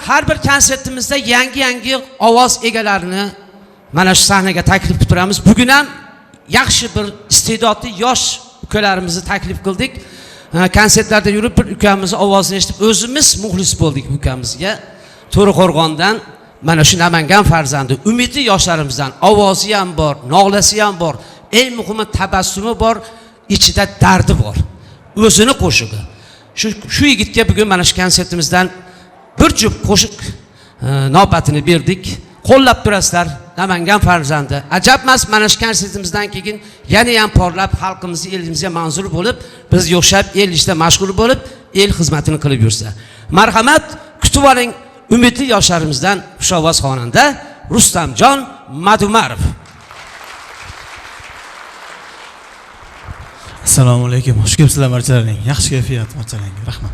har bir konsertimizda yangi ovoz egalarini mana shu sahnaga taklif qilamiz. Bugun ham yaxshi bir iste'dodli yosh ukalarimizni taklif qildik. Konsertlarda yurib bir ukamizni ovozini eshitib o'zimiz muxlis bo'ldik bu ukamizga. To'raqo'rg'ondan mana shu Namangan farzandi, umidli yoshlarimizdan ovozi ham bor, nolasi ham bor, eng muhimi tabassumi bor, ichida dardi bor. O'zini qo'shig'i. Shu yigitga bugun mana shu konsertimizdan bir juft qo'shiq navbatini berdik. Qo'llab turasizlar, Namangan farzandi. Ajabmas, mana shu konsertimizdan keyin yana ham porlab xalqimizga, elimizga manzur bo'lib, biz yo'xshab el ishda mashg'ul bo'lib, el xizmatini qilib yursa. Marhamat, kutib oling umidli yoshlarimizdan xushovoz xonanda Rustamjon Madumarov. Assalomu alaykum. Xush kelibsizlar barchalaring. Yaxshi kayfiyat barchalaringga. Rahmat.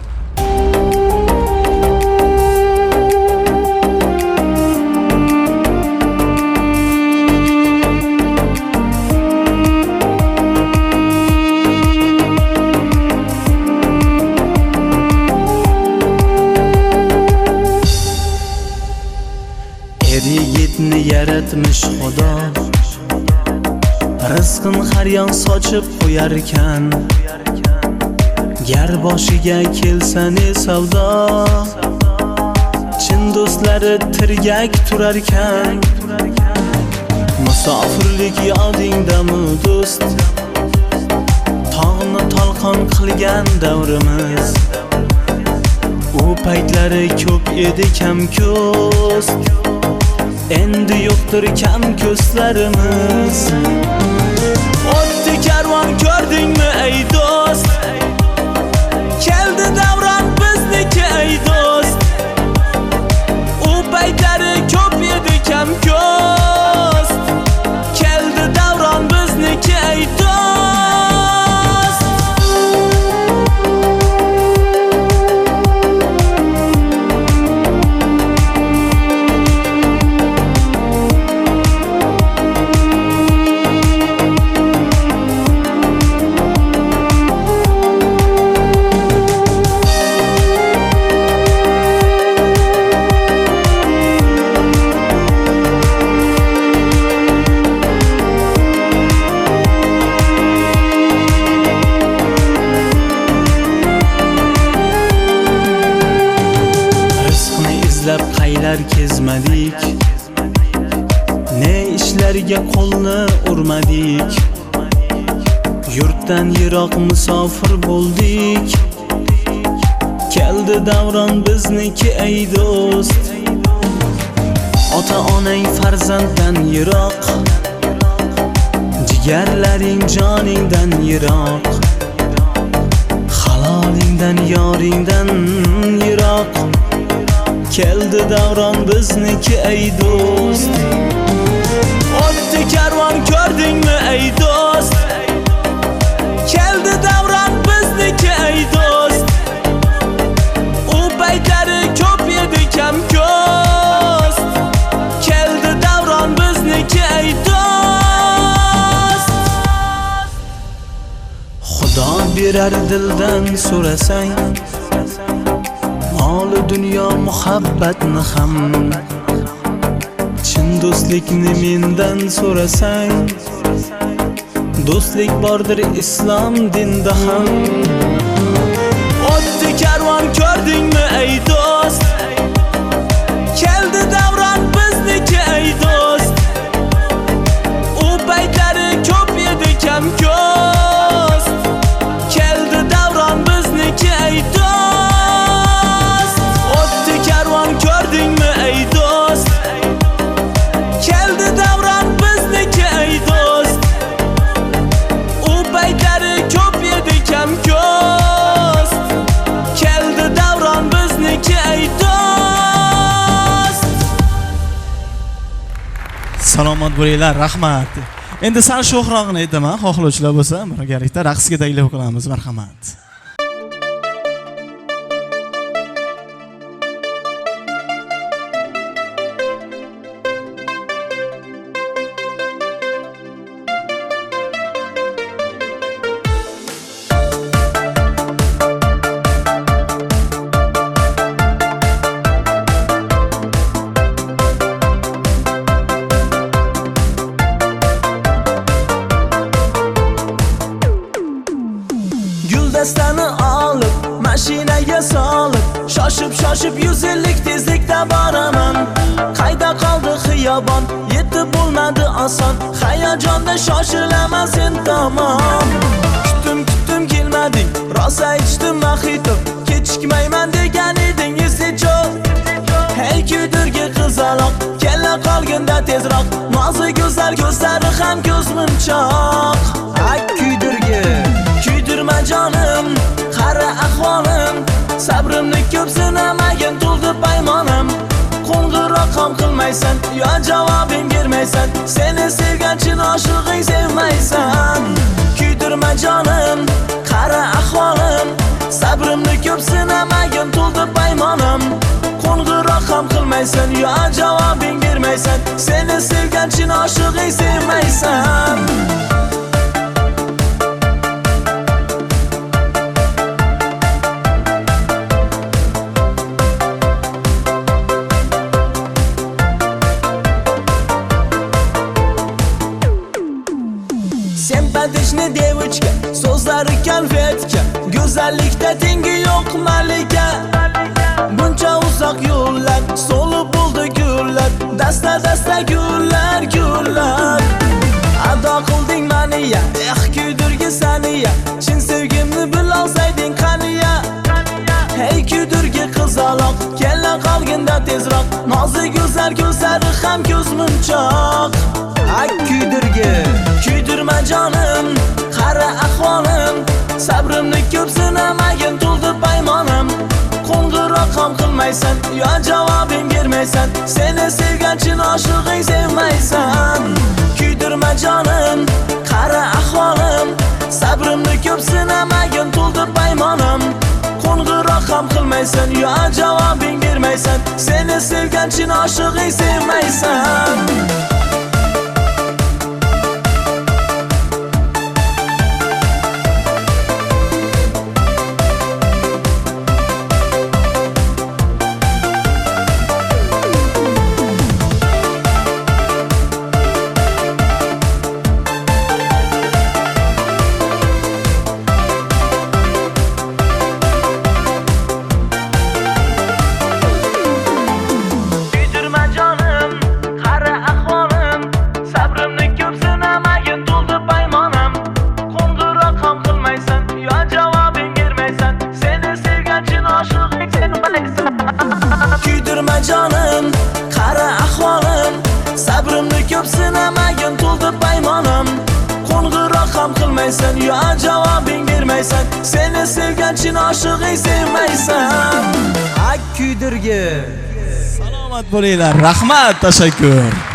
Yigitni yaratmish Xudo, rizqin har yon sochib qo'yar ekan. Gar boshiga kelsa ne savdo, chin do'stlari tirgak turar ekan. Musofirlik yodingdami do'st, tog'ni tolqon qilgan davrimiz. U paytlari ko'p edi kam ko'st, endi yo'qdir kam ko'zlarimiz. O'tdi karvon ko'rdingmi ey do'st, keldi davron bizniki ey do'st. U paytlari ko'p edi kam ko'st, keldi davron bizniki ey do'st. Kezmadik, ne ishlarga qo'lni urmadik, yurtdan yiroq musofir bo'ldik. Keldi davron bizniki ey do'st, ota onang farzanddan yiroq, jigarlaring joningdan yiroq, halolingdan yoringdan yiroq. Keldi davron bizniki ey do'st. O'tdi karvon ko'rdingmi ey do'st, keldi davron bizniki ey do'st. U paytlari ko'p edi kam ko'st, keldi davron bizniki ey do'st. Xudo berar dildan so'rasang, mol dunyo muhabbatni ham, chin do'stlikni mendan so'rasang, do'stlik bordir islom dinda ham. O'tdi karvon ko'rdingmi ey do'st, keldi davron bizniki ey do'st. U paytlari ko'p edi kam ko'st, keldi davron bizniki ey do'st. Ko'rdingmi ey do'st, keldi davron bizniki ey do'st. U paytlari ko'p edi kam ko'st, keldi davron bizniki ey do'st. Salomat bo'linglar, rahmat. Endi sal sho'xrog'ini aytaman, xohlovchilar bo'lsa, birgalikda raqsga taklif qilamiz, marhamat. shoshib 100 yillik tezlikda boraman. Qayda qoldi xiyobon, yetib bo'lmadi oson. Hayajonda shoshilaman sen tomon. Kutdim kelmading, rosa ichdim maxito. Kechikmayman degan eding esicho. Hey kuydirgi qizaloq, kella qolganda tezroq. Nozik go'zal ko'zlari ham ko'zmunchoq. Ay kuydirgi, kuydirma jonim, qara ahvolim. Sabrimni ko'p sinamagin to'ldi paymonim. Qo'ng'iroq ham qilmaysan, yo javobing bermaysan. Seni sevgan chin oshiqing sevmaysan. Kuydirma jonim, qara ahvolim. Sabrimni ko'p sinamagin to'ldi paymonim. Qo'ng'iroq ham qilmaysan, yo javobing bermaysan. Seni sevgan chin oshiqing sevmaysan. Sempatishni devichka, so'zlari konfetka. Go'zallikda tengi yo'q malika. Buncha uzoq yo'llar, so'lib bo'ldi gullar. Dasta gullar. Ado qilding meniya, kuydirgi saniya. Chin sevgimni bilolsayding qaniya. Hey kuydirgi qizaloq, kella qolganda tezroq. Nozik go'zal ko'zlari ham ko'zmunchoq. Ay kuydirgi, kuydirma jonim, qara ahvolim. Sabrimni ko'p sinamagin to'ldi paymonim. Qo'ng'iroq ham qilmaysan, yo javobing bermaysan. Seni sevgan chin oshiqing sevmaysan. Kuydirma jonim, qara ahvolim. Sabrimni ko'p sinamagin to'ldi paymonim. Qo'ng'iroq ham qilmaysan, yo javobing bermaysan. Seni sevgan chin oshiqing sevmaysan. Kuydirma jonim, qara ahvolim. Sabrimni ko'p sinamagin to'ldi paymonim. Qo'ng'iroq ham qilmaysan, yo javobing bermaysan. Seni sevgan chin oshiqing sevmaysan. Ay kuydirgi. Salomat bo'linglar. Rahmat, tashakkur.